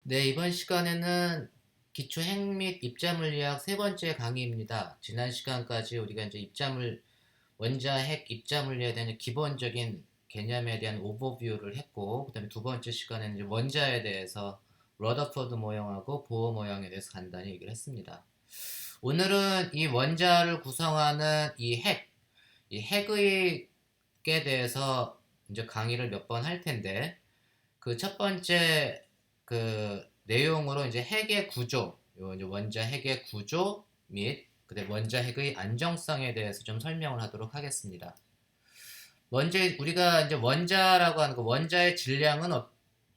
네, 이번 시간에는 기초 핵 및 입자물리학 세 번째 강의입니다. 지난 시간까지 우리가 이제 원자 핵 입자물리에 대한 기본적인 개념에 대한 오버뷰를 했고, 그다음에 두 번째 시간에는 이제 원자에 대해서 러더퍼드 모형하고 보어 모형에 대해서 간단히 얘기를 했습니다. 오늘은 이 원자를 구성하는 이 핵의 에 대해서 이제 강의를 몇 번 할 텐데, 그 첫 번째 그 내용으로 이제 핵의 구조, 요 이제 원자 핵의 구조 및 그다음 원자 핵의 안정성에 대해서 좀 설명을 하도록 하겠습니다. 먼저 우리가 이제 원자라고 하는 거, 원자의 질량은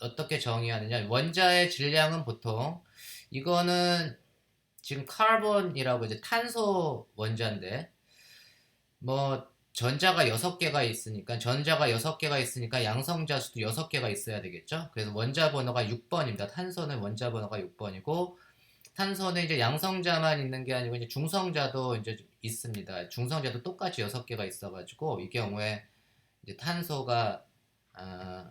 어떻게 정의하느냐? 원자의 질량은 보통 이거는 지금 카본이라고 이제 탄소 원자인데, 뭐 전자가 6개가 있으니까 양성자 수도 6개가 있어야 되겠죠. 그래서 원자 번호가 6번입니다. 탄소는 원자 번호가 6번이고, 탄소는 이제 양성자만 있는 게 아니고 이제 중성자도 이제 있습니다. 중성자도 똑같이 6개가 있어가지고, 이 경우에 이제 탄소가 아,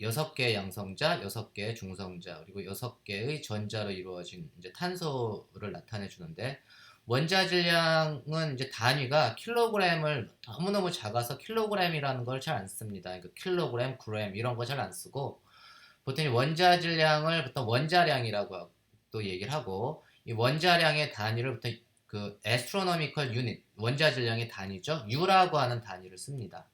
6개의 양성자, 6개의 중성자, 그리고 6개의 전자로 이루어진 이제 탄소를 나타내 주는데, 원자 질량은 이제 단위가 킬로그램을 너무너무 작아서 킬로그램이라는 걸 잘 안 씁니다. 그러니까 킬로그램, 그램 이런 거 잘 안 쓰고, 보통 원자 질량을 보통 원자량이라고 또 얘기를 하고, 이 원자량의 단위를 보통 그 astronomical unit, 원자 질량의 단위죠. U라고 하는 단위를 씁니다.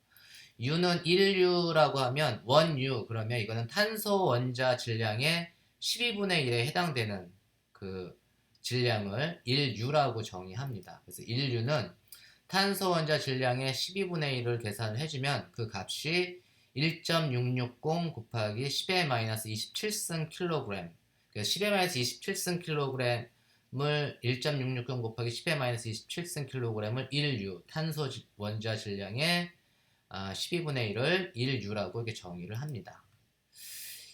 U는 1U라고 하면 1U, 그러면 이거는 탄소 원자 질량의 12분의 1에 해당되는 그 질량을 1U라고 정의합니다. 그래서 1U는 탄소 원자 질량의 12분의 1을 계산을 해주면 그 값이 1.660 곱하기 10의 마이너스 27승 킬로그램. 그래서 10의 마이너스 27승 킬로그램을 1.660 곱하기 10의 마이너스 27승 킬로그램을 1U, 탄소 원자 질량의 12분의 1을 1U라고 이렇게 정의를 합니다.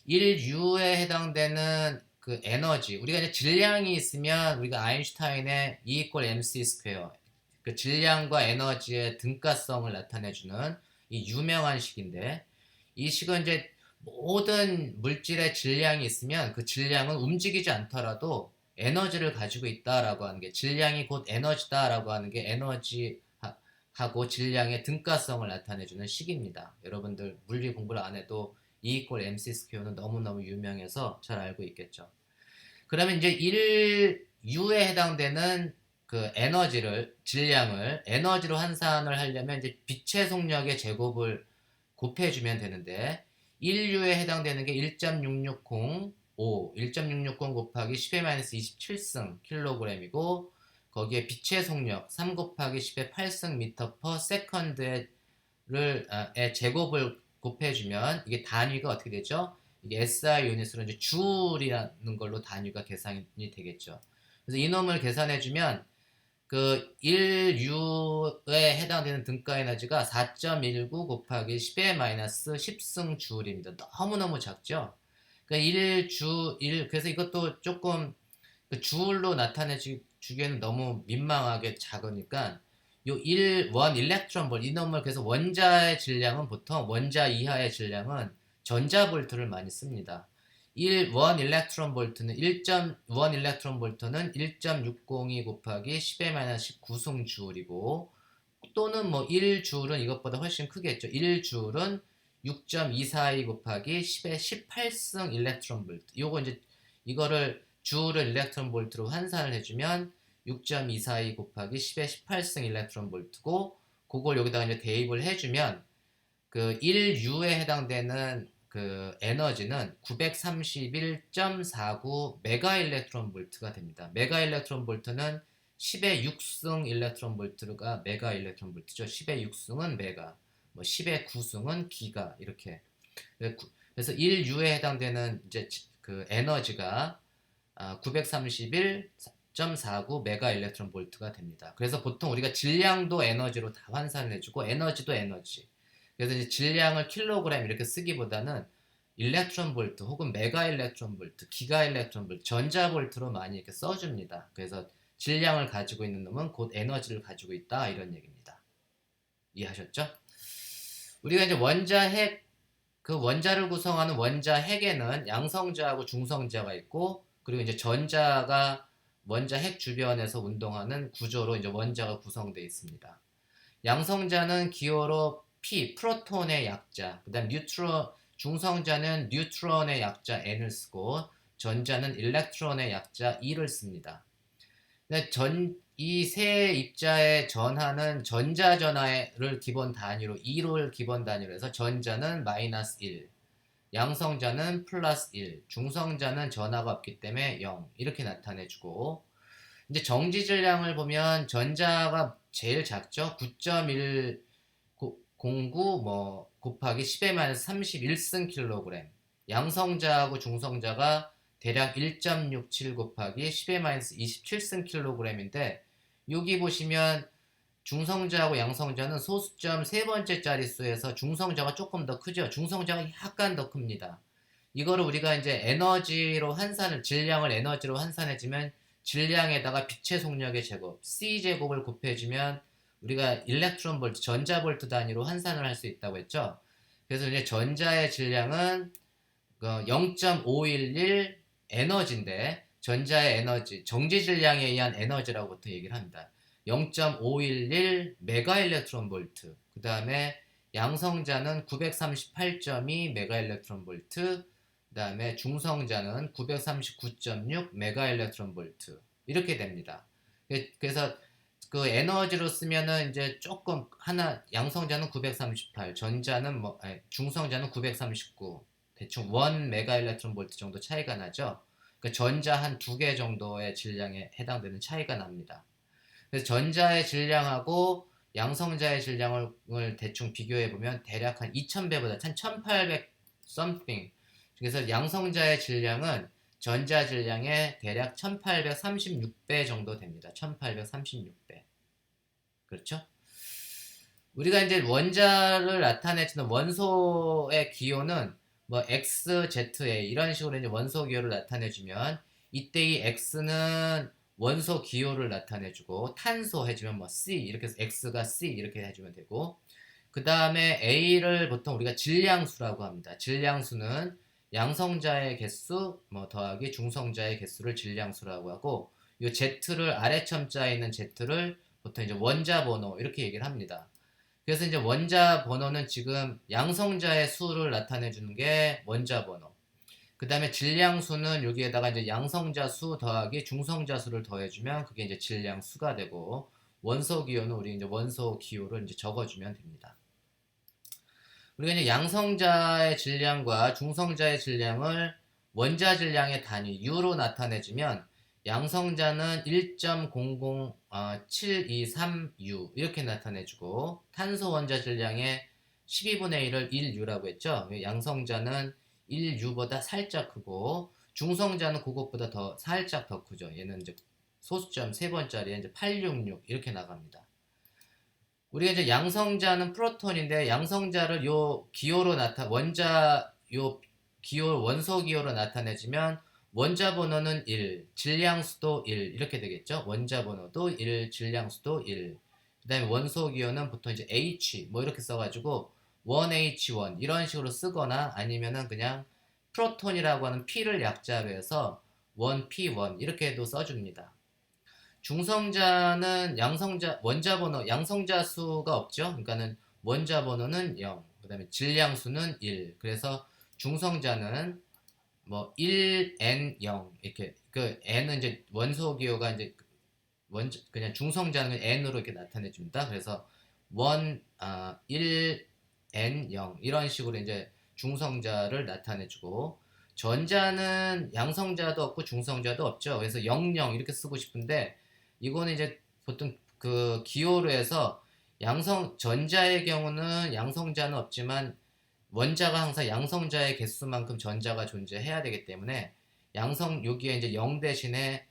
1U에 해당되는 그 에너지, 우리가 이제 질량이 있으면 우리가 아인슈타인의 E equal mc 스퀘어, 그 질량과 에너지의 등가성을 나타내주는 이 유명한 식인데, 이 식은 이제 모든 물질의 질량이 있으면 그 질량은 움직이지 않더라도 에너지를 가지고 있다라고 하는 게, 질량이 곧 에너지다라고 하는 게 에너지하고 질량의 등가성을 나타내주는 식입니다. 여러분들 물리 공부를 안 해도 E equal mc 스퀘어는 너무너무 유명해서 잘 알고 있겠죠. 그러면 이제 1U에 해당되는 그 질량을 에너지로 환산을 하려면 이제 빛의 속력의 제곱을 곱해주면 되는데, 1U에 해당되는 게 1.660 곱하기 10의 27승 킬로그램이고, 거기에 빛의 속력 3 곱하기 10의 8승 미터 퍼 세컨드의 제곱을 곱해주면 이게 단위가 어떻게 되죠? 이게 SI 유닛으로 이제 줄이라는 걸로 단위가 계산이 되겠죠. 그래서 이놈을 계산해주면 그 1U에 해당되는 등가 에너지가 4.19 곱하기 10의 마이너스 10승 줄입니다. 너무너무 작죠? 그러니까 그래서 이것도 조금 그 줄로 나타내주기에는 너무 민망하게 작으니까 요 1 일렉트론 볼트, 이놈을 그래서 원자의 질량은 보통 원자 이하의 질량은 전자볼트를 많이 씁니다. 1 일렉트론 볼트는 1.1 일렉트론 볼트는 1.602 곱하기 10의 19승 줄이고, 또는 뭐 1줄은 이것보다 훨씬 크겠죠. 1줄은 6.242 곱하기 10의 18승 일렉트론 볼트. 요거 이제 이거를 줄을 일렉트론 볼트로 환산을 해주면 6.242 곱하기 10의 18승 일렉트론 볼트고, 그걸 여기다가 이제 대입을 해주면 그 1U에 해당되는 그 에너지는 931.49 메가 일렉트론 볼트가 됩니다. 메가 일렉트론 볼트는 10의 6승 일렉트론 볼트가 메가 일렉트론 볼트죠. 10의 6승은 메가, 뭐 10의 9승은 기가, 이렇게. 그래서 1U에 해당되는 이제 그 에너지가 931.49 메가 일렉트론 볼트가 됩니다. 그래서 보통 우리가 질량도 에너지로 다 환산을 해주고 에너지도 에너지. 그래서 이제 질량을 킬로그램 이렇게 쓰기보다는 일렉트론 볼트 혹은 메가 일렉트론 볼트, 기가 일렉트론 볼트, 전자 볼트로 많이 이렇게 써줍니다. 그래서 질량을 가지고 있는 놈은 곧 에너지를 가지고 있다, 이런 얘기입니다. 이해하셨죠? 우리가 이제 원자 핵 그 원자를 구성하는 원자 핵에는 양성자하고 중성자가 있고, 그리고 이제 전자가 원자 핵 주변에서 운동하는 구조로 이제 원자가 구성되어 있습니다. 양성자는 기호로 P, 프로톤의 약자, 그 다음 중성자는 뉴트론의 약자 N을 쓰고, 전자는 일렉트론의 약자 E를 씁니다. 이 세 입자의 전하는 전자전하를 기본 단위로 2를 기본 단위로 해서 전자는 마이너스 1, 양성자는 플러스 1, 중성자는 전하가 없기 때문에 0 이렇게 나타내주고, 이제 정지질량을 보면 전자가 제일 작죠. 9.109 곱하기 10의 31승 킬로그램. 양성자하고 중성자가 대략 1.67 곱하기 10의 27승 킬로그램인데, 여기 보시면 중성자하고 양성자는 소수점 세 번째 자릿수에서 중성자가 조금 더 크죠. 중성자가 약간 더 큽니다. 이거를 우리가 이제 에너지로 환산을, 질량을 에너지로 환산해주면 질량에다가 빛의 속력의 제곱, C제곱을 곱해주면 우리가 일렉트론 볼트, 전자 볼트 단위로 환산을 할 수 있다고 했죠. 그래서 이제 전자의 질량은 0.511 에너지인데, 전자의 에너지, 정지 질량에 의한 에너지라고 보통 얘기를 합니다. 0.511 메가 일렉트론 볼트. 그 다음에 양성자는 938.2 메가 일렉트론 볼트. 그 다음에 중성자는 939.6 메가 일렉트론 볼트. 이렇게 됩니다. 그래서 그 에너지로 쓰면은 이제 조금 양성자는 938, 중성자는 939, 대충 1 메가 일렉트론 볼트 정도 차이가 나죠. 그 전자 한 두 개 정도의 질량에 해당되는 차이가 납니다. 그래서 전자의 질량하고 양성자의 질량을 대충 비교해 보면 대략 한 2000배보다 한 1800 something. 그래서 양성자의 질량은 전자 질량의 대략 1836배 정도 됩니다. 1836배. 그렇죠? 우리가 이제 원자를 나타내주는 원소의 기호는 X, Z, A 이런 식으로 이제 원소 기호를 나타내주면, 이때 이 X는 원소 기호를 나타내주고, 탄소 해주면 C 이렇게 해서 X가 C 이렇게 해주면 되고, 그 다음에 A를 보통 우리가 질량수라고 합니다. 질량수는 양성자의 개수 더하기 중성자의 개수를 질량수라고 하고, 이 Z를 아래 첨자에 있는 Z를 보통 이제 원자 번호 이렇게 얘기를 합니다. 그래서 이제 원자 번호는 지금 양성자의 수를 나타내 주는 게 원자 번호. 그 다음에 질량수는 여기에다가 이제 양성자 수 더하기 중성자 수를 더해주면 그게 이제 질량수가 되고, 원소 기호는 우리 이제 원소 기호를 이제 적어주면 됩니다. 우리가 이제 양성자의 질량과 중성자의 질량을 원자 질량의 단위 U로 나타내주면, 양성자는 1.00723U 이렇게 나타내주고, 탄소 원자 질량의 12분의 1을 1U라고 했죠. 양성자는 1U보다 살짝 크고, 중성자는 그것보다 더 살짝 더 크죠. 얘는 이제 소수점 세 번짜리에 이제 866 이렇게 나갑니다. 우리가 이제 양성자는 프로톤인데, 양성자를 요 기호로 원소 기호로 나타내주면 원자 번호는 1, 질량수도 1 이렇게 되겠죠. 원자 번호도 1, 질량수도 1. 그 다음에 원소 기호는 보통 이제 H 이렇게 써가지고 1H1 이런 식으로 쓰거나, 아니면은 그냥 프로톤이라고 하는 P를 약자로 해서 1P1 이렇게도 써줍니다. 중성자는 원자 번호, 양성자 수가 없죠. 그러니까는 원자 번호는 0, 그 다음에 질량수는 1. 그래서 중성자는 1N0 이렇게, 그 N은 이제 원소 기호가 이제 그냥 중성자는 N으로 이렇게 나타내 줍니다. 그래서 1N0 이런 식으로 이제 중성자를 나타내 주고, 전자는 양성자도 없고 중성자도 없죠. 그래서 00 이렇게 쓰고 싶은데, 이거는 이제 보통 그 기호로 해서 전자의 경우는 양성자는 없지만 원자가 항상 양성자의 개수만큼 전자가 존재해야 되기 때문에, 여기에 이제 0 대신에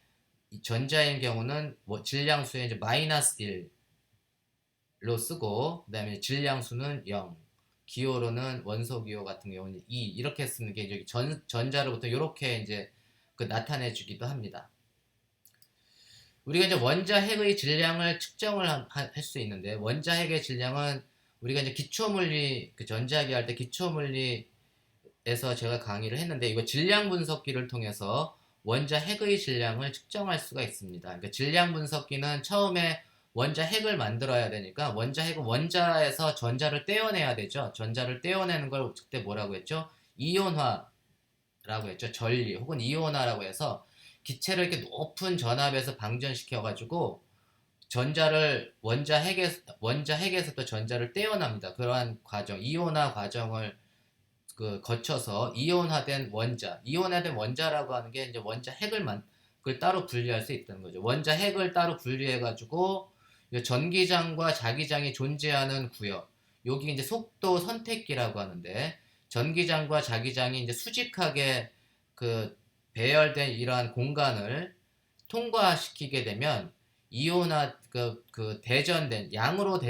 전자인 경우는 질량수에 이제 마이너스 1로 쓰고, 그 다음에 질량수는 0, 기호로는 원소 기호 같은 경우는 2 이렇게 쓰는 게 이제 전자로부터 이렇게 이제 나타내 주기도 합니다. 우리가 이제 원자 핵의 질량을 측정을 할 수 있는데, 원자 핵의 질량은 우리가 이제 기초물리, 전자기 할 때 기초물리 제가 강의를 했는데 이거 질량 분석기를 통해서 원자 핵의 질량을 측정할 수가 있습니다. 그러니까 질량 분석기는 처음에 원자 핵을 만들어야 되니까 원자 핵은 원자에서 전자를 떼어내야 되죠. 전자를 떼어내는 걸 그때 뭐라고 했죠? 이온화라고 했죠. 전리 혹은 이온화라고 해서 기체를 이렇게 높은 전압에서 방전시켜 가지고 전자를 원자 핵에서도 전자를 떼어납니다. 그러한 과정, 이온화 과정을 거쳐서 이온화된 원자라고 하는 게 이제 원자 핵을 그걸 따로 분리할 수 있다는 거죠. 원자 핵을 따로 분리해 가지고 전기장과 자기장이 존재하는 구역, 여기 이제 속도 선택기라고 하는데 전기장과 자기장이 이제 수직하게 그 배열된 이러한 공간을 통과시키게 되면 이온화 대전된 양으로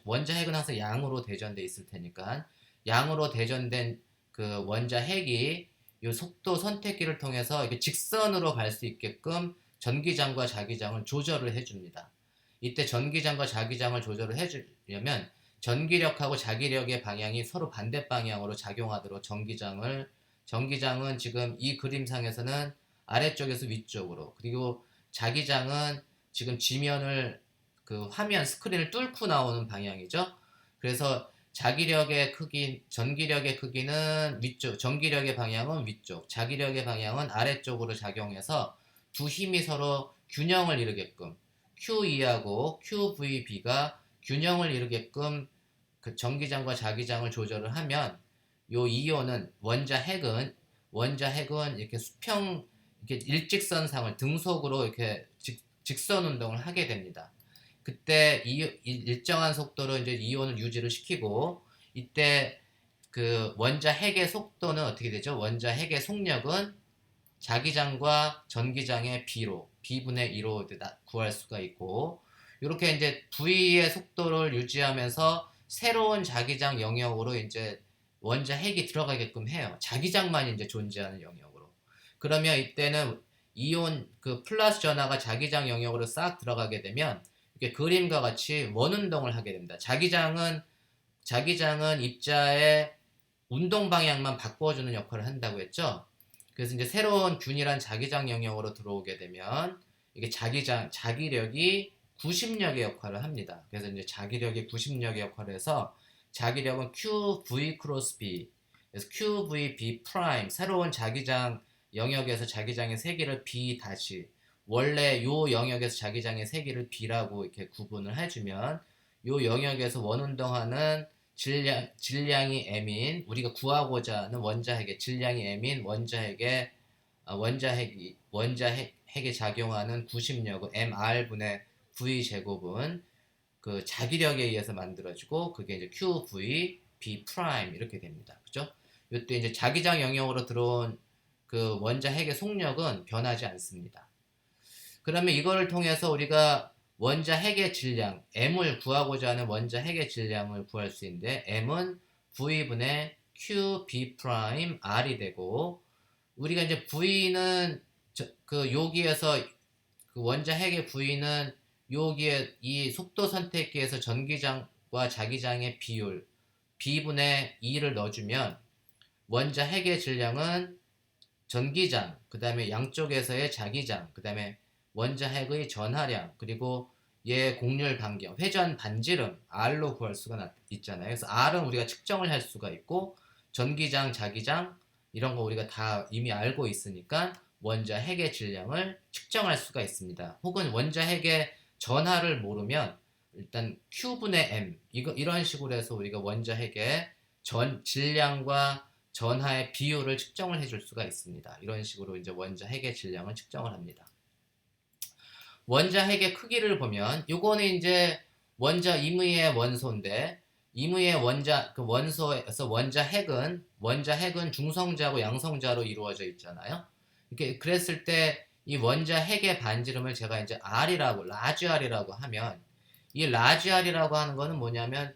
원자 핵은 항상 양으로 대전돼 있을 테니까 양으로 대전된 그 원자 핵이 이 속도 선택기를 통해서 이게 직선으로 갈 수 있게끔 전기장과 자기장을 조절을 해줍니다. 이때 전기장과 자기장을 조절을 해주려면 전기력하고 자기력의 방향이 서로 반대 방향으로 작용하도록 전기장은 지금 이 그림상에서는 아래쪽에서 위쪽으로, 그리고 자기장은 지금 지면을 화면 스크린을 뚫고 나오는 방향이죠. 그래서 전기력의 크기는 위쪽, 전기력의 방향은 위쪽, 자기력의 방향은 아래쪽으로 작용해서 두 힘이 서로 균형을 이루게끔 QE하고 QVB가 균형을 이루게끔 그 전기장과 자기장을 조절을 하면 요 이온은 원자 핵은 이렇게 이렇게 일직선상을 등속으로 이렇게 직선 운동을 하게 됩니다. 그때 일정한 속도로 이제 이온을 유지를 시키고 이때 그 원자 핵의 속도는 어떻게 되죠? 원자 핵의 속력은 자기장과 전기장의 B분의 2로 구할 수가 있고 이렇게 이제 V의 속도를 유지하면서 새로운 자기장 영역으로 이제 원자 핵이 들어가게끔 해요. 자기장만 이제 존재하는 영역으로. 그러면 이때는 이온 플러스 전하가 자기장 영역으로 싹 들어가게 되면 이렇게 그림과 같이 원운동을 하게 됩니다. 자기장은 입자의 운동 방향만 바꿔주는 역할을 한다고 했죠. 그래서 이제 새로운 균일한 자기장 영역으로 들어오게 되면 이게 자기력이 구심력의 역할을 합니다. 그래서 이제 자기력이 구심력의 역할을 해서 자기력은 QV 크로스 B, 그래서 QVB 프라임, 새로운 자기장 영역에서 자기장의 세기를 B 다시, 원래 요 영역에서 자기장의 세기를 B라고 이렇게 구분을 해주면 요 영역에서 원운동하는 질량이 M인, 우리가 구하고자 하는 원자핵의 질량이 M인 원자핵에 작용하는 구심력은 mR분의 V 제곱은 그 자기력에 의해서 만들어지고 그게 이제 QV B 프라임 이렇게 됩니다. 그죠? 이때 이제 자기장 영역으로 들어온 그 원자 핵의 속력은 변하지 않습니다. 그러면 이거를 통해서 우리가 원자 핵의 질량 M을 구하고자 하는 원자 핵의 질량을 구할 수 있는데 M은 V분의 QB 프라임 R이 되고 우리가 이제 V는 여기에서 그 원자 핵의 V는 여기에 이 속도 선택기에서 전기장과 자기장의 비율 B분의 2를 넣어주면 원자 핵의 질량은 전기장, 그 다음에 양쪽에서의 자기장, 그 다음에 원자 핵의 전하량, 그리고 얘 곡률 반경, 회전 반지름 R로 구할 수가 있잖아요. 그래서 R은 우리가 측정을 할 수가 있고 전기장, 자기장 이런 거 우리가 다 이미 알고 있으니까 원자 핵의 질량을 측정할 수가 있습니다. 혹은 원자 핵의 전하를 모르면 일단 Q분의 M 이런 식으로 해서 우리가 원자 핵의 질량과 전하의 비율을 측정을 해줄 수가 있습니다. 이런 식으로 이제 원자 핵의 질량을 측정을 합니다. 원자 핵의 크기를 보면 요거는 이제 임의의 원소인데 임의의 원소에서 원자 핵은 중성자하고 양성자로 이루어져 있잖아요. 이렇게 그랬을 때 이 원자 핵의 반지름을 제가 이제 라지 R이라고 하면 이 라지 R이라고 하는 거는 뭐냐면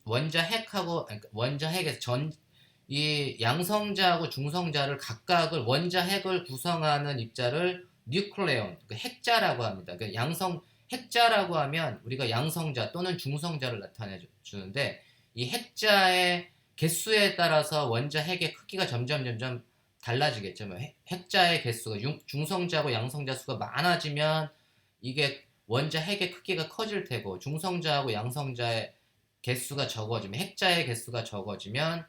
원자 핵에서 이 양성자하고 중성자를 각각을 원자 핵을 구성하는 입자를 뉴클레온, 핵자라고 합니다. 핵자라고 하면 우리가 양성자 또는 중성자를 나타내 주는데 이 핵자의 개수에 따라서 원자 핵의 크기가 점점 달라지겠죠. 뭐 핵자의 개수가 중성자하고 양성자 수가 많아지면 이게 원자 핵의 크기가 커질 테고, 중성자하고 양성자의 개수가 적어지면, 핵자의 개수가 적어지면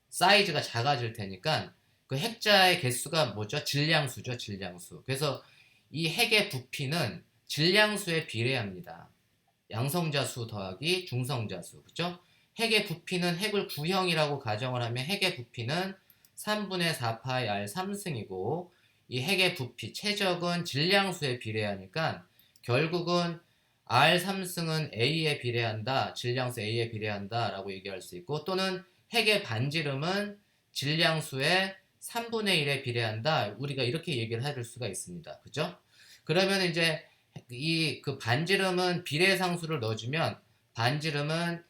사이즈가 작아질 테니까 그 핵자의 개수가 뭐죠? 질량수죠, 질량수. 그래서 이 핵의 부피는 질량수에 비례합니다. 양성자 수 더하기 중성자 수, 그죠? 핵의 부피는 핵을 구형이라고 가정을 하면 핵의 부피는 3분의 4파이 r 3승이고, 이 핵의 부피, 최적은 질량수에 비례하니까 결국은 r 3승은 a에 비례한다, 질량수 a에 비례한다 라고 얘기할 수 있고, 또는 핵의 반지름은 질량수의 3분의 1에 비례한다, 우리가 이렇게 얘기를 해줄 수가 있습니다. 그죠? 그러면 이제 이 그 반지름은 비례상수를 넣어주면 반지름은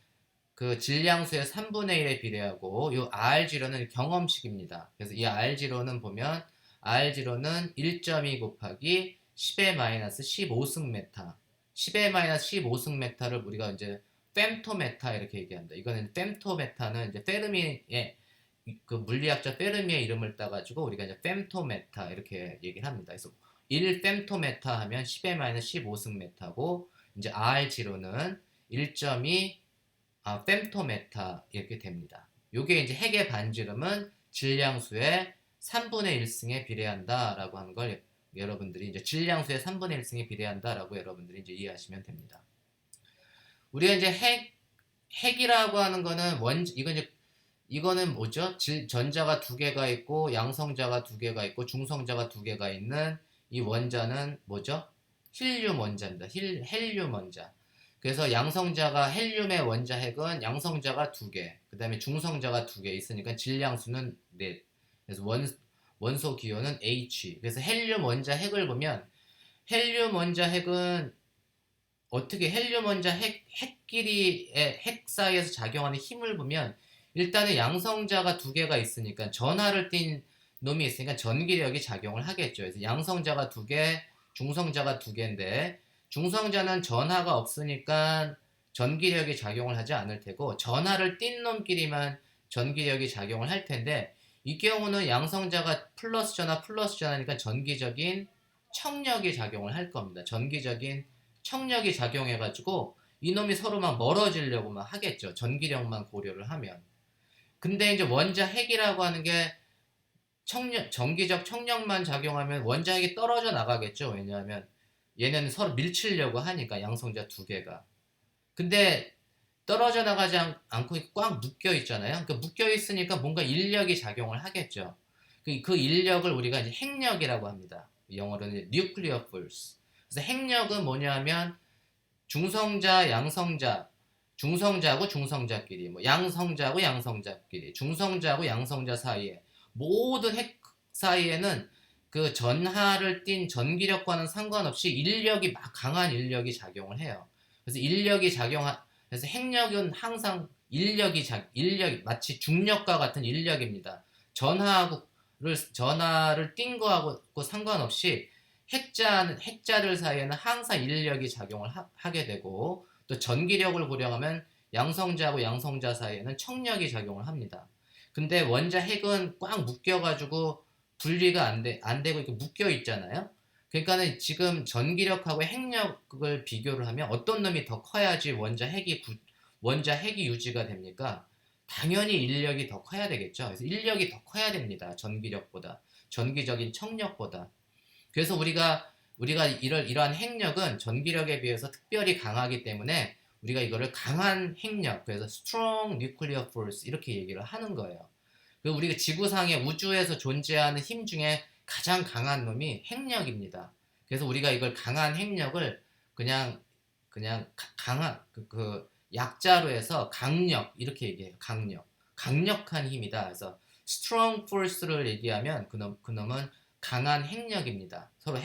그 질량수의 3분의 1에 비례하고, 이 R0는 경험식입니다. 그래서 이 R0는 보면 R0는 1.2 곱하기 10의 마이너스 15승 메타, 10의 마이너스 15승 메타를 우리가 이제 fem토메타 이렇게 얘기한다. 이거는 fem토메타는 이제 페르미의 그 물리학자 페르미의 이름을 따가지고 우리가 이제 fem토메타 이렇게 얘기를 합니다. 그래서 1 fem토메타 하면 10의 마이너스 15승 메타고, 이제 R0는 1.2 fem토메타 이렇게 됩니다. 요게 이제 핵의 반지름은 질량수의 3분의 1승에 비례한다라고 하는 걸 여러분들이 이제 질량수의 3분의 1승에 비례한다라고 여러분들이 이제 이해하시면 됩니다. 우리가 이제 핵이라고 하는 거는 이거는 뭐죠? 전자가 두 개가 있고 양성자가 두 개가 있고 중성자가 두 개가 있는 이 원자는 뭐죠? 힐륨 원자입니다. 헬륨 원자. 그래서 양성자가 헬륨의 원자 핵은 양성자가 두 개, 그 다음에 중성자가 두 개 있으니까 질량수는 넷. 그래서 원소 기호는 H. 그래서 헬륨 원자 핵을 보면 헬륨 원자 핵은 어떻게 헬륨 원자 핵끼리의 핵 사이에서 작용하는 힘을 보면, 일단은 양성자가 두 개가 있으니까 전하를 띤 놈이 있으니까 전기력이 작용을 하겠죠. 그래서 양성자가 두 개, 중성자가 두 개인데, 중성자는 전하가 없으니까 전기력이 작용을 하지 않을 테고, 전하를 띤 놈끼리만 전기력이 작용을 할 텐데, 이 경우는 양성자가 플러스 전하니까 전기적인 청력이 작용을 할 겁니다. 전기적인 청력이 작용해가지고 이놈이 서로 막 멀어지려고 막 하겠죠. 전기력만 고려를 하면. 근데 이제 원자 핵이라고 하는 게 전기적 청력만 작용하면 원자 핵이 떨어져 나가겠죠. 왜냐하면 얘는 서로 밀치려고 하니까, 양성자 두 개가. 근데 떨어져 나가지 않고 꽉 묶여 있잖아요. 그러니까 묶여 있으니까 뭔가 인력이 작용을 하겠죠. 그 인력을 우리가 이제 핵력이라고 합니다. 영어로는 nuclear force. 그래서 핵력은 뭐냐면 중성자, 양성자, 중성자하고 중성자끼리, 뭐 양성자하고 양성자끼리, 중성자하고 양성자 사이에, 모든 핵 사이에는 그 전하를 띤 전기력과는 상관없이 인력이 막 강한 인력이 작용을 해요. 그래서 그래서 핵력은 항상 인력이 마치 중력과 같은 인력입니다. 전하를 띈 거하고 상관없이 핵자들 사이에는 항상 인력이 작용을 하게 되고, 또 전기력을 고려하면 양성자하고 양성자 사이에는 청력이 작용을 합니다. 근데 원자 핵은 꽉 묶여가지고 분리가 안 되고 이렇게 묶여 있잖아요. 그러니까는 지금 전기력하고 핵력을 비교를 하면 어떤 놈이 더 커야지 원자 핵이 유지가 됩니까? 당연히 인력이 더 커야 되겠죠. 그래서 인력이 더 커야 됩니다. 전기력보다, 전기적인 청력보다. 그래서 우리가 이러한 핵력은 전기력에 비해서 특별히 강하기 때문에 우리가 이거를 강한 핵력, 그래서 strong nuclear force 이렇게 얘기를 하는 거예요. 그리고 우리가 지구상의 우주에서 존재하는 힘 중에 가장 강한 놈이 핵력입니다. 그래서 우리가 이걸 강한 핵력을 그냥 강한 그 약자로 해서 강력 이렇게 얘기해요. 강력한 힘이다. 그래서 strong force를 얘기하면 그놈은 강한 핵력입니다. 서로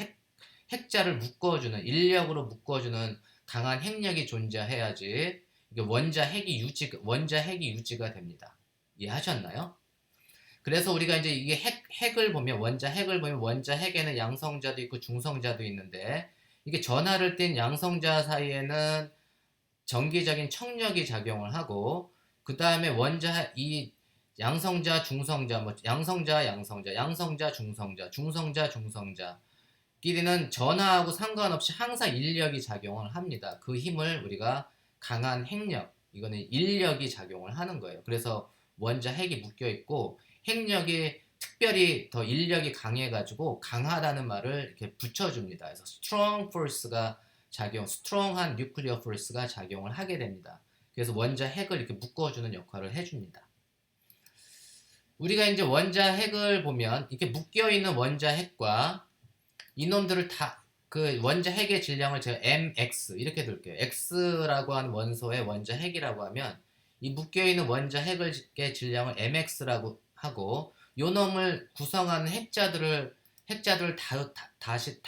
핵자를 묶어주는, 인력으로 묶어주는 강한 핵력이 존재해야지 이게 원자 핵이 유지가 됩니다. 이해하셨나요? 그래서 우리가 이제 이게 핵을 보면, 원자 핵에는 양성자도 있고 중성자도 있는데, 이게 전하를 띤 양성자 사이에는 전기적인 청력이 작용을 하고, 그 다음에 이 양성자, 중성자, 뭐 양성자, 중성자 끼리는 전하하고 상관없이 항상 인력이 작용을 합니다. 그 힘을 우리가 강한 핵력, 이거는 인력이 작용을 하는 거예요. 그래서 원자 핵이 묶여 있고 핵력이 특별히 더 인력이 강해가지고 강하다는 말을 이렇게 붙여줍니다. 그래서 스트롱한 뉴클리어 포스가 작용을 하게 됩니다. 그래서 원자 핵을 이렇게 묶어주는 역할을 해줍니다. 우리가 이제 원자 핵을 보면 이렇게 묶여있는 원자 핵과 이놈들을 다 그 원자 핵의 질량을 제가 mx 이렇게 둘게요. x라고 하는 원소의 원자 핵이라고 하면 이 묶여있는 원자 핵의 질량을 mx라고 하고 요 놈을 구성하는 핵자들을 다시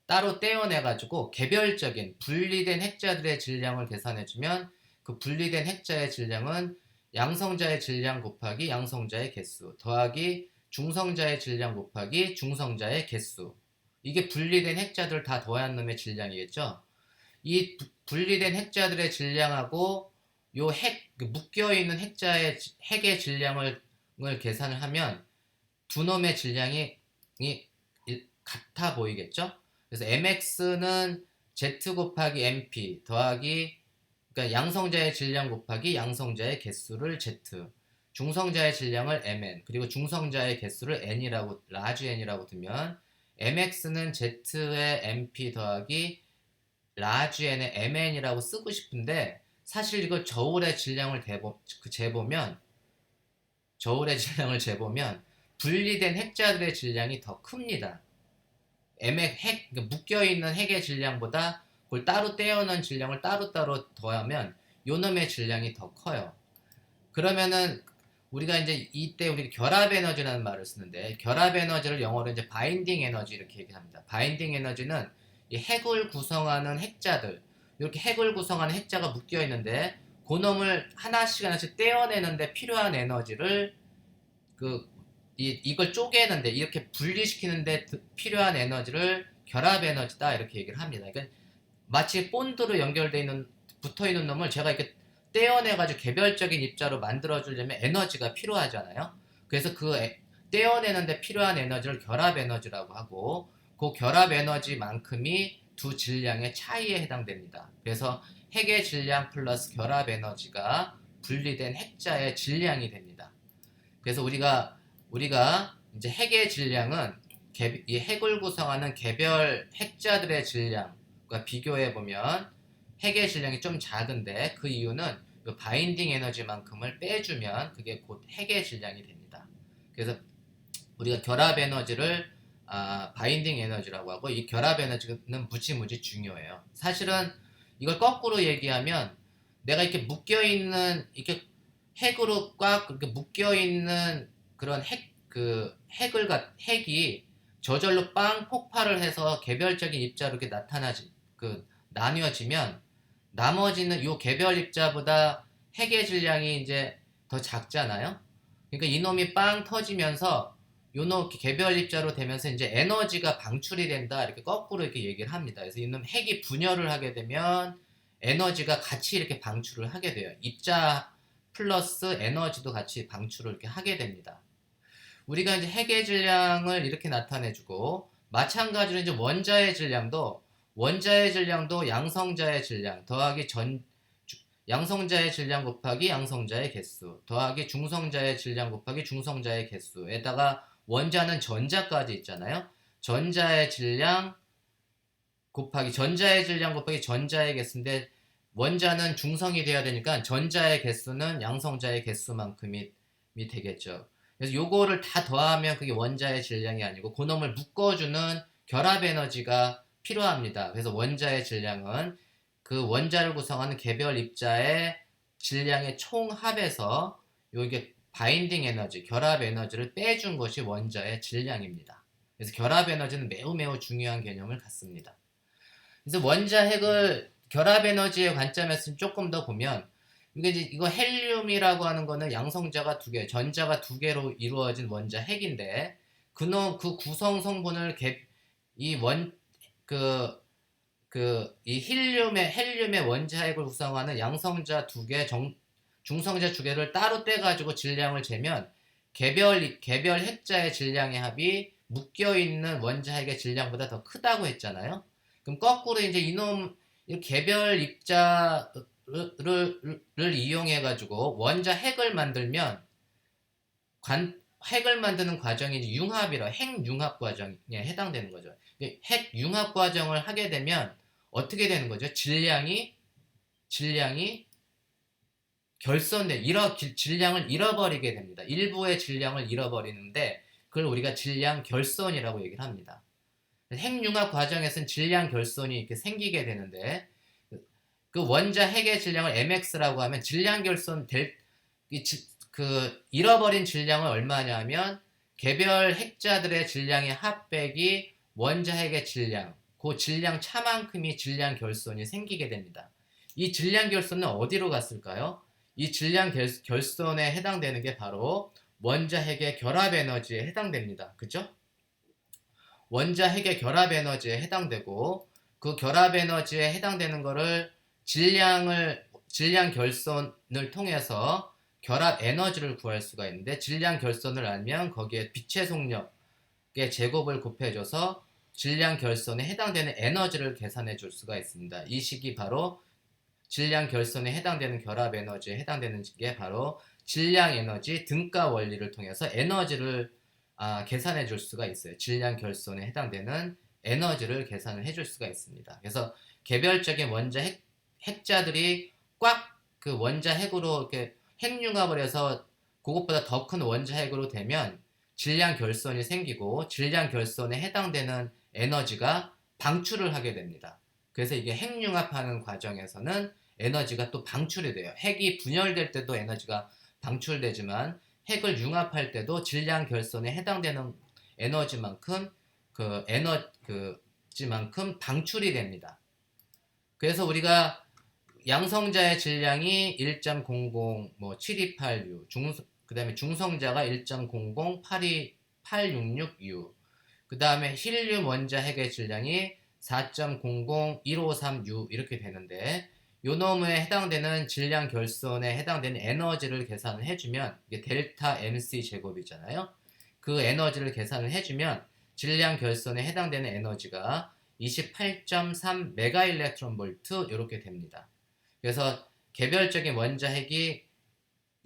따로 떼어내가지고 개별적인 분리된 핵자들의 질량을 계산해주면 그 분리된 핵자의 질량은 양성자의 질량 곱하기 양성자의 개수 더하기 중성자의 질량 곱하기 중성자의 개수, 이게 분리된 핵자들 다 더한 놈의 질량이겠죠. 이 분리된 핵자들의 질량하고 요 묶여있는 핵의 질량을 계산을 하면 두 놈의 질량이 같아 보이겠죠. 그래서 mx는 z 곱하기 mp 더하기, 그러니까 양성자의 질량 곱하기 양성자의 개수를 z, 중성자의 질량을 mn, 그리고 중성자의 개수를 n이라고, 라지 n이라고 두면 mx는 z의 mp 더하기 라지 n의 mn이라고 쓰고 싶은데, 사실 이거 저울의 질량을 재보면 분리된 핵자들의 질량이 더 큽니다. 묶여있는 핵의 질량보다 그걸 따로 떼어놓은 질량을 따로따로 더하면 요놈의 질량이 더 커요. 그러면은 우리가 이제 이때 우리 결합 에너지라는 말을 쓰는데, 결합 에너지를 영어로 이제 바인딩 에너지 이렇게 얘기합니다. 바인딩 에너지는 이 핵을 구성하는 핵자들, 이렇게 핵을 구성하는 핵자가 묶여 있는데 그놈을 하나씩 떼어내는데 필요한 에너지를 이걸 쪼개는데, 이렇게 분리시키는데 필요한 에너지를 결합 에너지다 이렇게 얘기를 합니다. 그러니까 마치 본드로 붙어 있는 놈을 제가 이렇게 떼어내가지고 개별적인 입자로 만들어주려면 에너지가 필요하잖아요. 그래서 떼어내는데 필요한 에너지를 결합 에너지라고 하고, 그 결합 에너지만큼이 두 질량의 차이에 해당됩니다. 그래서 핵의 질량 플러스 결합 에너지가 분리된 핵자의 질량이 됩니다. 그래서 우리가 이제 핵의 질량은 이 핵을 구성하는 개별 핵자들의 질량과 비교해 보면 핵의 질량이 좀 작은데, 그 이유는 바인딩 에너지만큼을 빼주면 그게 곧 핵의 질량이 됩니다. 그래서 우리가 결합 에너지를 바인딩 에너지라고 하고, 이 결합 에너지는 무지 중요해요. 사실은 이걸 거꾸로 얘기하면 내가 이렇게 묶여있는, 이렇게 핵으로 꽉 그렇게 묶여있는 그런 핵이 저절로 빵 폭발을 해서 개별적인 입자로 이렇게 나뉘어지면 나머지는 요 개별 입자보다 핵의 질량이 이제 더 작잖아요. 그러니까 이놈이 빵 터지면서 요놈 개별 입자로 되면서 이제 에너지가 방출이 된다, 이렇게 거꾸로 이렇게 얘기를 합니다. 그래서 이놈 핵이 분열을 하게 되면 에너지가 같이 이렇게 방출을 하게 돼요. 입자 플러스 에너지도 같이 방출을 이렇게 하게 됩니다. 우리가 이제 핵의 질량을 이렇게 나타내주고, 마찬가지로 이제 원자의 질량도 양성자의 질량 더하기 양성자의 질량 곱하기 양성자의 개수 더하기 중성자의 질량 곱하기 중성자의 개수에다가 원자는 전자까지 있잖아요. 전자의 질량 곱하기 전자의 개수인데, 원자는 중성이 돼야 되니까 전자의 개수는 양성자의 개수만큼이 되겠죠. 그래서 요거를 다 더하면 그게 원자의 질량이 아니고 그놈을 묶어주는 결합 에너지가 필요합니다. 그래서 원자의 질량은 그 원자를 구성하는 개별 입자의 질량의 총합에서 요게 바인딩 에너지, 결합 에너지를 빼준 것이 원자의 질량입니다. 그래서 결합 에너지는 매우 중요한 개념을 갖습니다. 그래서 원자 핵을 결합 에너지의 관점에서 조금 더 보면, 이거 헬륨이라고 하는 거는 양성자가 2개, 전자가 2개로 이루어진 원자 핵인데, 그 구성 성분을 이 헬륨의 원자 핵을 구성하는 양성자 2개, 중성자 두 개를 따로 떼가지고 질량을 재면 개별 핵자의 질량의 합이 묶여있는 원자 핵의 질량보다 더 크다고 했잖아요. 그럼 거꾸로 이제 이놈 개별 입자를 이용해가지고 원자 핵을 만들면 핵을 만드는 과정이 이제 융합이라 핵융합 과정에 해당되는 거죠. 핵융합 과정을 하게 되면 어떻게 되는 거죠? 질량이 질량을 잃어버리게 됩니다. 일부의 질량을 잃어버리는데 그걸 우리가 질량 결손이라고 얘기를 합니다. 핵융합 과정에서는 질량 결손이 이렇게 생기게 되는데 그 원자 핵의 질량을 mx라고 하면 질량 결손 잃어버린 질량은 얼마냐면 개별 핵자들의 질량의 합백이 원자 핵의 질량, 그 질량 차만큼이 질량 결손이 생기게 됩니다. 이 질량 결손은 어디로 갔을까요? 이 질량 결손에 해당되는 게 바로 원자 핵의 결합 에너지에 해당됩니다. 그죠? 원자 핵의 결합 에너지에 해당되고 그 결합 에너지에 해당되는 거를 질량 결손을 통해서 결합 에너지를 구할 수가 있는데 질량 결손을 알면 거기에 빛의 속력의 제곱을 곱해줘서 질량 결손에 해당되는 에너지를 계산해 줄 수가 있습니다. 이 식이 바로 질량 결손에 해당되는 결합 에너지에 해당되는 게 바로 질량 에너지 등가 원리를 통해서 에너지를 계산해 줄 수가 있어요. 질량 결손에 해당되는 에너지를 계산을 해줄 수가 있습니다. 그래서 개별적인 원자 핵자들이 꽉 그 원자 핵으로 이렇게 핵융합을 해서 그것보다 더 큰 원자 핵으로 되면 질량 결손이 생기고 질량 결손에 해당되는 에너지가 방출을 하게 됩니다. 그래서 이게 핵융합하는 과정에서는 에너지가 또 방출이 돼요. 핵이 분열될 때도 에너지가 방출되지만 핵을 융합할 때도 질량 결손에 해당되는 에너지만큼 방출이 됩니다. 그래서 우리가 양성자의 질량이 1.007286, 그 다음에 중성자가 1.0086866U, 그 다음에 힐륨 원자 핵의 질량이 4.00153U 이렇게 되는데 요 놈에 해당되는 질량 결손에 해당되는 에너지를 계산을 해주면 이게 델타 MC 제곱이잖아요. 그 에너지를 계산을 해주면 질량 결손에 해당되는 에너지가 28.3 메가일렉트론 볼트 이렇게 됩니다. 그래서 개별적인 원자 핵이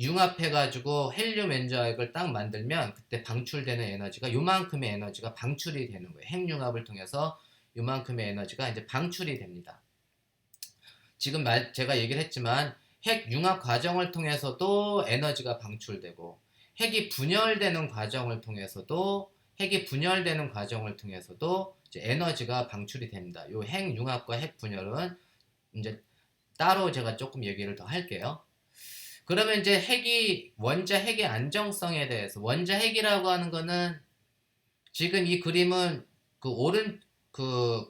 융합해가지고 헬륨 원자 핵을 딱 만들면 그때 방출되는 에너지가 요만큼의 에너지가 방출이 되는 거예요. 핵융합을 통해서 요만큼의 에너지가 이제 방출이 됩니다. 지금 제가 얘기를 했지만 핵융합 과정을 통해서도 에너지가 방출되고 핵이 분열되는 과정을 통해서도 이제 에너지가 방출이 됩니다. 요 핵융합과 핵분열은 이제 따로 제가 조금 얘기를 더 할게요. 그러면 이제 원자 핵의 안정성에 대해서, 원자 핵이라고 하는 거는 지금 이 그림은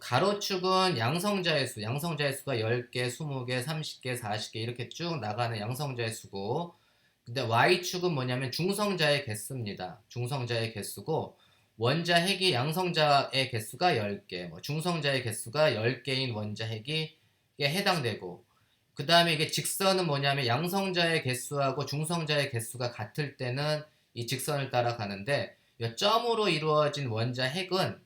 가로축은 양성자의 수가 10개, 20개, 30개, 40개 이렇게 쭉 나가는 양성자의 수고, 근데 Y축은 뭐냐면 중성자의 개수입니다. 중성자의 개수고, 원자 핵이 양성자의 개수가 10개, 중성자의 개수가 10개인 원자 핵이 해당되고, 그 다음에 이게 직선은 뭐냐면 양성자의 개수하고 중성자의 개수가 같을 때는 이 직선을 따라가는데 이 점으로 이루어진 원자 핵은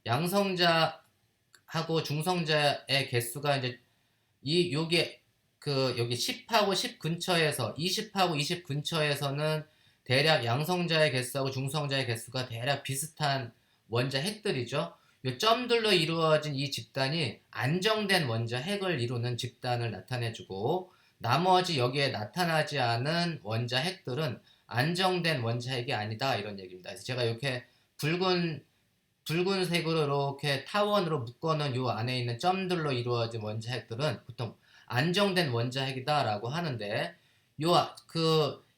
양성자하고 중성자의 개수가 이제 여기 10하고 10 근처에서 20하고 20 근처에서는 대략 양성자의 개수하고 중성자의 개수가 대략 비슷한 원자 핵들이죠. 이 점들로 이루어진 이 집단이 안정된 원자 핵을 이루는 집단을 나타내주고 나머지 여기에 나타나지 않은 원자 핵들은 안정된 원자 핵이 아니다 이런 얘기입니다. 그래서 제가 이렇게 붉은색으로 이렇게 타원으로 묶어놓은 이 안에 있는 점들로 이루어진 원자 핵들은 보통 안정된 원자 핵이다 라고 하는데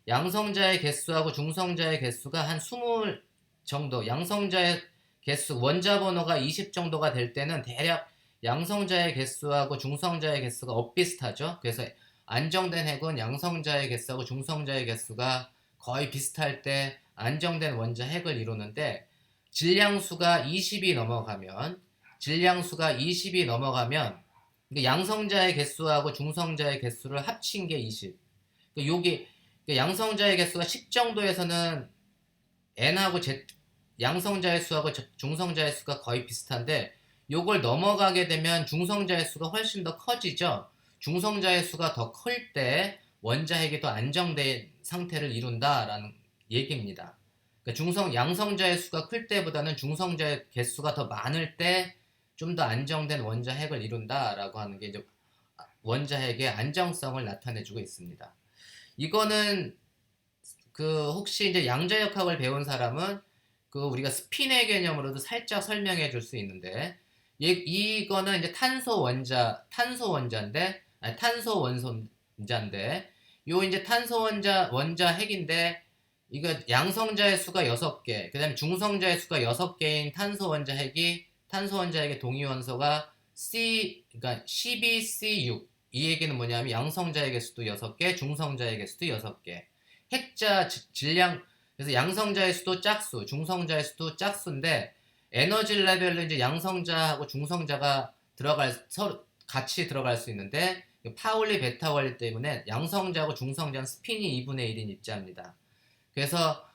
양성자의 개수하고 중성자의 개수가 한 20 정도, 양성자의 개수, 원자 번호가 20 정도가 될 때는 대략 양성자의 개수하고 중성자의 개수가 엇비슷하죠. 그래서 안정된 핵은 양성자의 개수하고 중성자의 개수가 거의 비슷할 때 안정된 원자 핵을 이루는데 질량수가 20이 넘어가면 양성자의 개수하고 중성자의 개수를 합친 게 20, 여기 양성자의 개수가 10 정도에서는 n하고 양성자의 수하고 중성자의 수가 거의 비슷한데 요걸 넘어가게 되면 중성자의 수가 훨씬 더 커지죠. 중성자의 수가 더 클 때 원자핵이 더 안정된 상태를 이룬다라는 얘기입니다. 그러니까 양성자의 수가 클 때보다는 중성자의 개수가 더 많을 때 좀 더 안정된 원자핵을 이룬다라고 하는 게 이제 원자핵의 안정성을 나타내주고 있습니다. 이거는 혹시 이제 양자역학을 배운 사람은 우리가 스핀의 개념으로도 살짝 설명해 줄 수 있는데 이거는 이제 탄소 원자인데 탄소 원소자인데 요 이제 탄소 원자핵인데 이거 양성자의 수가 6개, 그다음에 중성자의 수가 6개인 탄소 원자핵의 동위 원소가 그러니까 12C6. 이 얘기는 뭐냐면 양성자의 개수도 6개, 중성자의 개수도 6개. 핵자 질량, 그래서 양성자의 수도 짝수, 중성자의 수도 짝수인데 에너지 레벨로 이제 양성자하고 중성자가 서로 같이 들어갈 수 있는데 파울리 베타 원리 때문에 양성자하고 중성자는 스핀이 2분의 1인 입자입니다. 그래서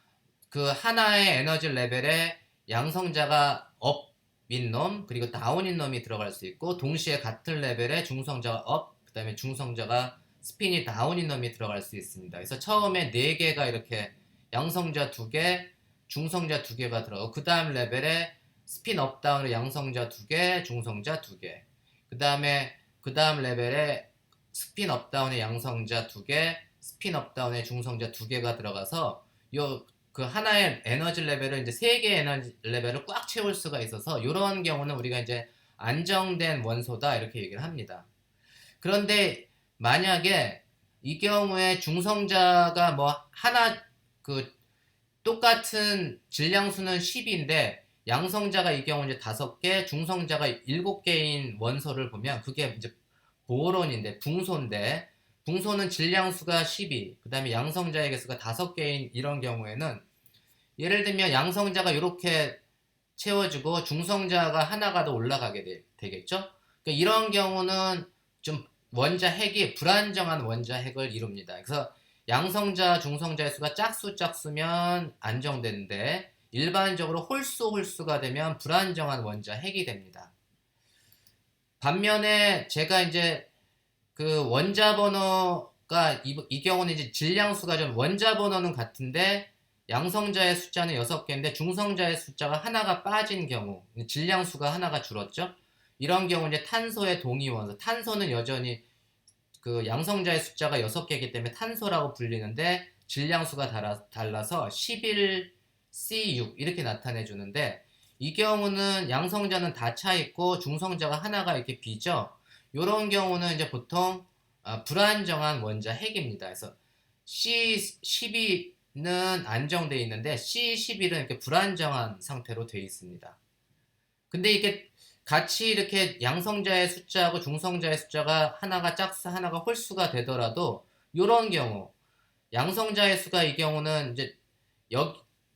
하나의 에너지 레벨에 양성자가 업인 놈 그리고 다운인 놈이 들어갈 수 있고 동시에 같은 레벨에 중성자가 업, 그 다음에 중성자가 스핀이 다운인 놈이 들어갈 수 있습니다. 그래서 처음에 4개가 이렇게 양성자 2개, 중성자 2개가 들어가고 그 다음 레벨에 스핀 업다운으로 양성자 2개, 중성자 2개. 그 다음 레벨에 스핀 업다운의 양성자 2개, 스핀 업다운의 중성자 2개가 들어가서 하나의 에너지 레벨을 이제 3개의 에너지 레벨을 꽉 채울 수가 있어서 이런 경우는 우리가 이제 안정된 원소다 이렇게 얘기를 합니다. 그런데 만약에 이 경우에 중성자가 똑같은 질량수는 10인데 양성자가 이 경우 이제 5개, 중성자가 7개인 원소를 보면 그게 이제 보론인데 붕소는 질량수가 12, 그 다음에 양성자의 개수가 5개인 이런 경우에는 예를 들면 양성자가 이렇게 채워지고 중성자가 하나가 더 올라가게 되겠죠. 그러니까 이런 경우는 좀 원자핵이 불안정한 원자핵을 이룹니다. 그래서 양성자, 중성자의 수가 짝수면 안정되는데 일반적으로 홀수가 되면 불안정한 원자핵이 됩니다. 반면에 제가 이제 원자 번호가 이 경우는 이제 질량수가 좀 원자 번호는 같은데 양성자의 숫자는 6개인데 중성자의 숫자가 하나가 빠진 경우 질량수가 하나가 줄었죠. 이런 경우 이제 탄소의 동위원소, 탄소는 여전히 양성자의 숫자가 6개이기 때문에 탄소라고 불리는데 질량수가 달라서 11C6 이렇게 나타내 주는데 이 경우는 양성자는 다 차 있고 중성자가 하나가 이렇게 비죠. 이런 경우는 이제 보통 불안정한 원자핵입니다. 그래서 C12는 안정되어 있는데 C11은 이렇게 불안정한 상태로 되어 있습니다. 근데 이게 같이 이렇게 양성자의 숫자하고 중성자의 숫자가 하나가 짝수, 하나가 홀수가 되더라도 이런 경우 양성자의 수가 이 경우는 이제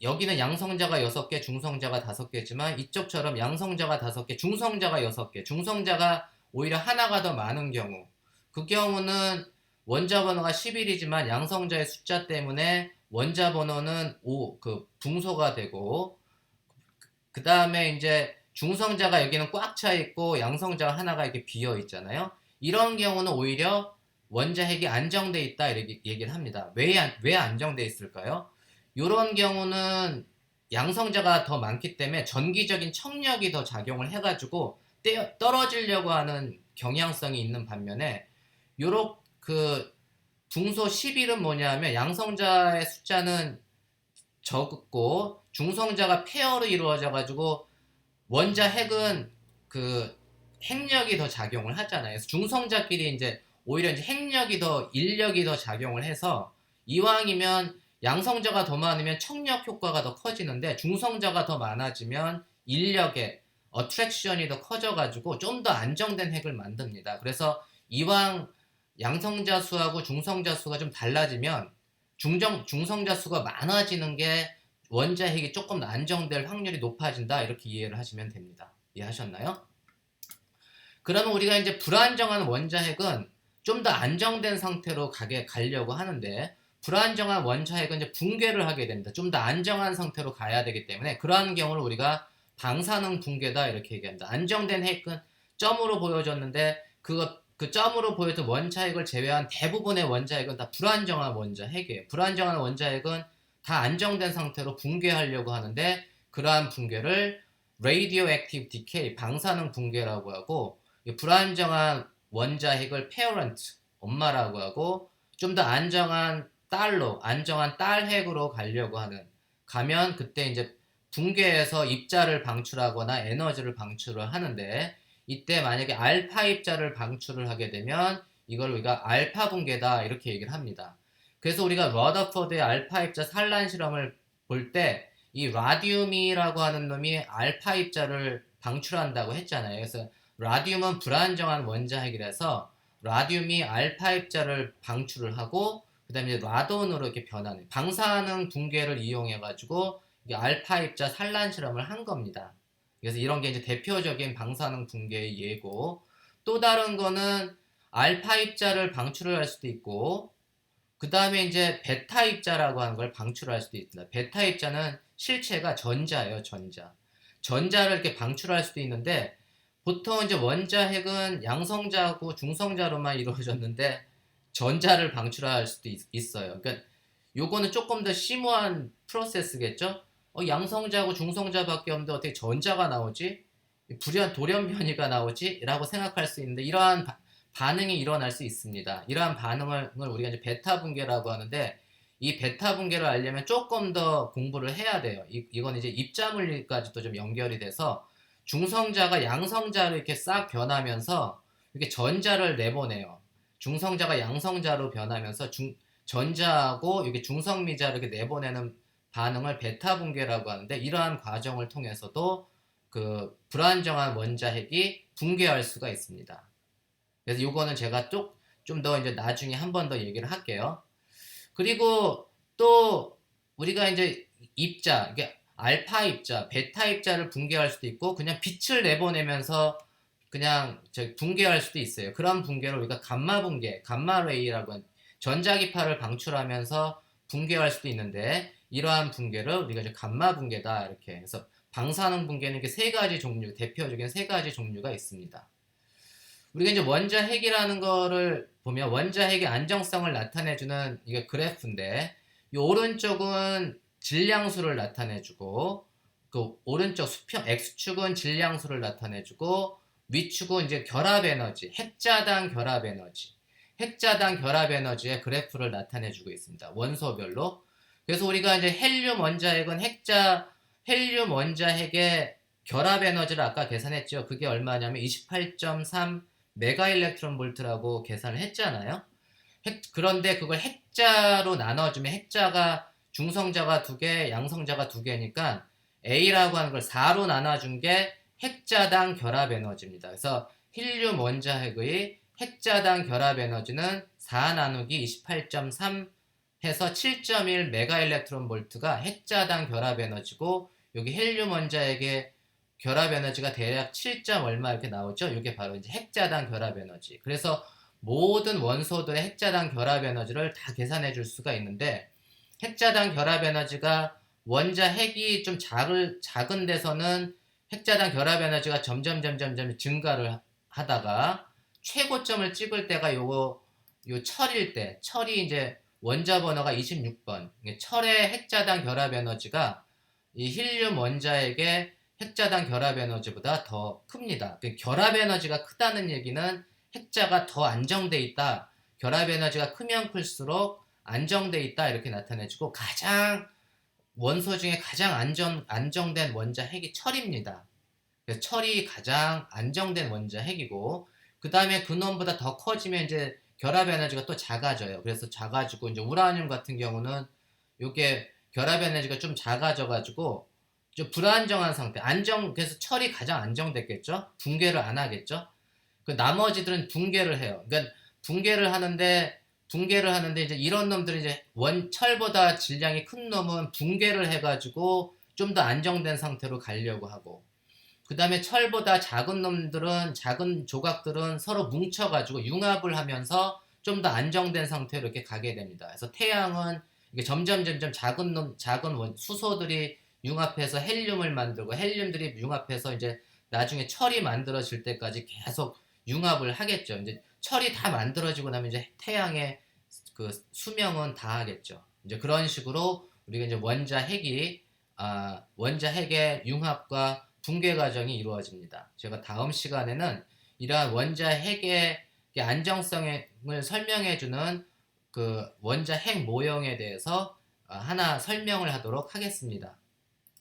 여기는 양성자가 6개, 중성자가 5개지만 이쪽처럼 양성자가 5개, 중성자가 6개, 중성자가 오히려 하나가 더 많은 경우 그 경우는 원자 번호가 11이지만 양성자의 숫자 때문에 원자 번호는 붕소가 되고 그 다음에 이제 중성자가 여기는 꽉 차 있고 양성자가 하나가 이렇게 비어 있잖아요. 이런 경우는 오히려 원자핵이 안정돼 있다 이렇게 얘기를 합니다. 왜 안정돼 있을까요? 이런 경우는 양성자가 더 많기 때문에 전기적인 청력이 더 작용을 해가지고 떨어지려고 하는 경향성이 있는 반면에 붕소 11은 뭐냐면 양성자의 숫자는 적고 중성자가 페어로 이루어져 가지고 원자핵은 핵력이 더 작용을 하잖아요. 그래서 중성자끼리 이제 오히려 이제 인력이 더 작용을 해서 이왕이면 양성자가 더 많으면 청력 효과가 더 커지는데 중성자가 더 많아지면 인력의 어트랙션이 더 커져가지고 좀 더 안정된 핵을 만듭니다. 그래서 이왕 양성자 수하고 중성자 수가 좀 달라지면 중성자 수가 많아지는 게 원자핵이 조금 더 안정될 확률이 높아진다 이렇게 이해를 하시면 됩니다. 이해하셨나요? 그러면 우리가 이제 불안정한 원자핵은 좀 더 안정된 상태로 가려고 하는데 불안정한 원자핵은 이제 붕괴를 하게 됩니다. 좀 더 안정한 상태로 가야 되기 때문에 그러한 경우를 우리가 방사능 붕괴다 이렇게 얘기합니다. 안정된 핵은 점으로 보여줬는데 그 점으로 보여준 원자핵을 제외한 대부분의 원자핵은 다 불안정한 원자핵이에요. 불안정한 원자핵은 다 안정된 상태로 붕괴하려고 하는데 그러한 붕괴를 radioactive decay, 방사능 붕괴라고 하고 불안정한 원자핵을 parent, 엄마라고 하고 좀 더 안정한 딸핵으로 가면 그때 이제 붕괴해서 입자를 방출하거나 에너지를 방출을 하는데 이때 만약에 알파 입자를 방출을 하게 되면 이걸 우리가 알파 붕괴다 이렇게 얘기를 합니다. 그래서 우리가 러더포드의 알파 입자 산란 실험을 볼 때 이 라듐이라고 하는 놈이 알파 입자를 방출한다고 했잖아요. 그래서 라듐은 불안정한 원자핵이라서 라듐이 알파 입자를 방출을 하고 그 다음에 라돈으로 이렇게 변하는 방사능 붕괴를 이용해 가지고 알파 입자 산란 실험을 한 겁니다. 그래서 이런 게 이제 대표적인 방사능 붕괴의 예고. 또 다른 거는 알파 입자를 방출을 할 수도 있고 그 다음에 이제 베타 입자라고 하는 걸 방출할 수도 있습니다. 베타 입자는 실체가 전자예요, 전자. 전자를 이렇게 방출할 수도 있는데 보통 이제 원자핵은 양성자하고 중성자로만 이루어졌는데 전자를 방출할 수도 있어요. 그러니까 요거는 조금 더 심오한 프로세스겠죠? 양성자하고 중성자밖에 없는데 어떻게 전자가 나오지? 불연 돌연변이가 나오지? 라고 생각할 수 있는데 이러한 반응이 일어날 수 있습니다. 이러한 반응을 우리가 이제 베타 붕괴라고 하는데 이 베타 붕괴를 알려면 조금 더 공부를 해야 돼요. 이건 이제 입자 물리까지도 좀 연결이 돼서 중성자가 양성자로 이렇게 싹 변하면서 이렇게 전자를 내보내요. 중성자가 양성자로 변하면서 전자하고 이게 중성미자를 이렇게 내보내는 반응을 베타 붕괴라고 하는데 이러한 과정을 통해서도 그 불안정한 원자핵이 붕괴할 수가 있습니다. 그래서 요거는 제가 좀 더 이제 나중에 한 번 더 얘기를 할게요. 그리고 또 우리가 이제 입자, 이게 알파 입자, 베타 입자를 붕괴할 수도 있고 그냥 빛을 내보내면서 그냥 붕괴할 수도 있어요. 그런 붕괴를 우리가 감마 붕괴, 감마 레이라고 전자기파를 방출하면서 붕괴할 수도 있는데 이러한 붕괴를 우리가 이제 감마 붕괴다 이렇게 해서 방사능 붕괴는 이렇게 세 가지 종류, 대표적인 세 가지 종류가 있습니다. 우리가 이제 원자핵이라는 거를 보면 원자핵의 안정성을 나타내주는 이게 그래프인데 이 오른쪽은 질량수를 나타내주고 그 오른쪽 수평 X축은 질량수를 나타내주고 위축은 이제 결합 에너지, 핵자당 결합 에너지, 핵자당 결합 에너지의 그래프를 나타내주고 있습니다. 원소별로. 그래서 우리가 이제 헬륨 원자핵의 결합 에너지를 아까 계산했죠. 그게 얼마냐면 28.3 메가 일렉트론 볼트라고 계산을 했잖아요. 그런데 그걸 핵자로 나눠주면 핵자가 중성자가 2개, 양성자가 2개니까 A라고 하는 걸 4로 나눠준 게 핵자당 결합 에너지입니다. 그래서 힐륨 원자핵의 핵자당 결합 에너지는 4 나누기 28.3 해서 7.1 메가 일렉트론 볼트가 핵자당 결합 에너지고 여기 헬륨 원자핵의 결합 에너지가 대략 7점 얼마 이렇게 나오죠. 이게 바로 이제 핵자당 결합 에너지. 그래서 모든 원소들의 핵자당 결합 에너지를 다 계산해 줄 수가 있는데 핵자당 결합 에너지가 원자핵이 좀 작은 데서는 핵자당 결합 에너지가 점점 증가를 하다가 최고점을 찍을 때가 요 철일 때, 철이 이제 원자 번호가 26번. 철의 핵자당 결합 에너지가 이 힐륨 원자핵의 핵자당 결합 에너지보다 더 큽니다. 결합 에너지가 크다는 얘기는 핵자가 더 안정돼 있다. 결합 에너지가 크면 클수록 안정돼 있다 이렇게 나타내주고 가장 원소 중에 가장 안정된 원자핵이 철입니다. 그래서 철이 가장 안정된 원자핵이고 그 다음에 그놈보다 더 커지면 이제 결합 에너지가 또 작아져요. 그래서 작아지고 이제 우라늄 같은 경우는 이게 결합 에너지가 좀 작아져가지고 좀 불안정한 상태, 그래서 철이 가장 안정됐겠죠? 붕괴를 안 하겠죠? 그 나머지들은 붕괴를 해요. 그러니까 붕괴를 하는데 이제 이런 놈들은 이제 철보다 질량이 큰 놈은 붕괴를 해가지고 좀 더 안정된 상태로 가려고 하고 그다음에 철보다 작은 놈들은 작은 조각들은 서로 뭉쳐가지고 융합을 하면서 좀 더 안정된 상태로 이렇게 가게 됩니다. 그래서 태양은 이게 점점 작은 수소들이 융합해서 헬륨을 만들고 헬륨들이 융합해서 이제 나중에 철이 만들어질 때까지 계속 융합을 하겠죠. 이제 철이 다 만들어지고 나면 이제 태양의 그 수명은 다 하겠죠. 이제 그런 식으로 우리가 이제 원자 핵의 융합과 붕괴 과정이 이루어집니다. 제가 다음 시간에는 이러한 원자 핵의 안정성을 설명해주는 그 원자 핵 모형에 대해서 하나 설명을 하도록 하겠습니다.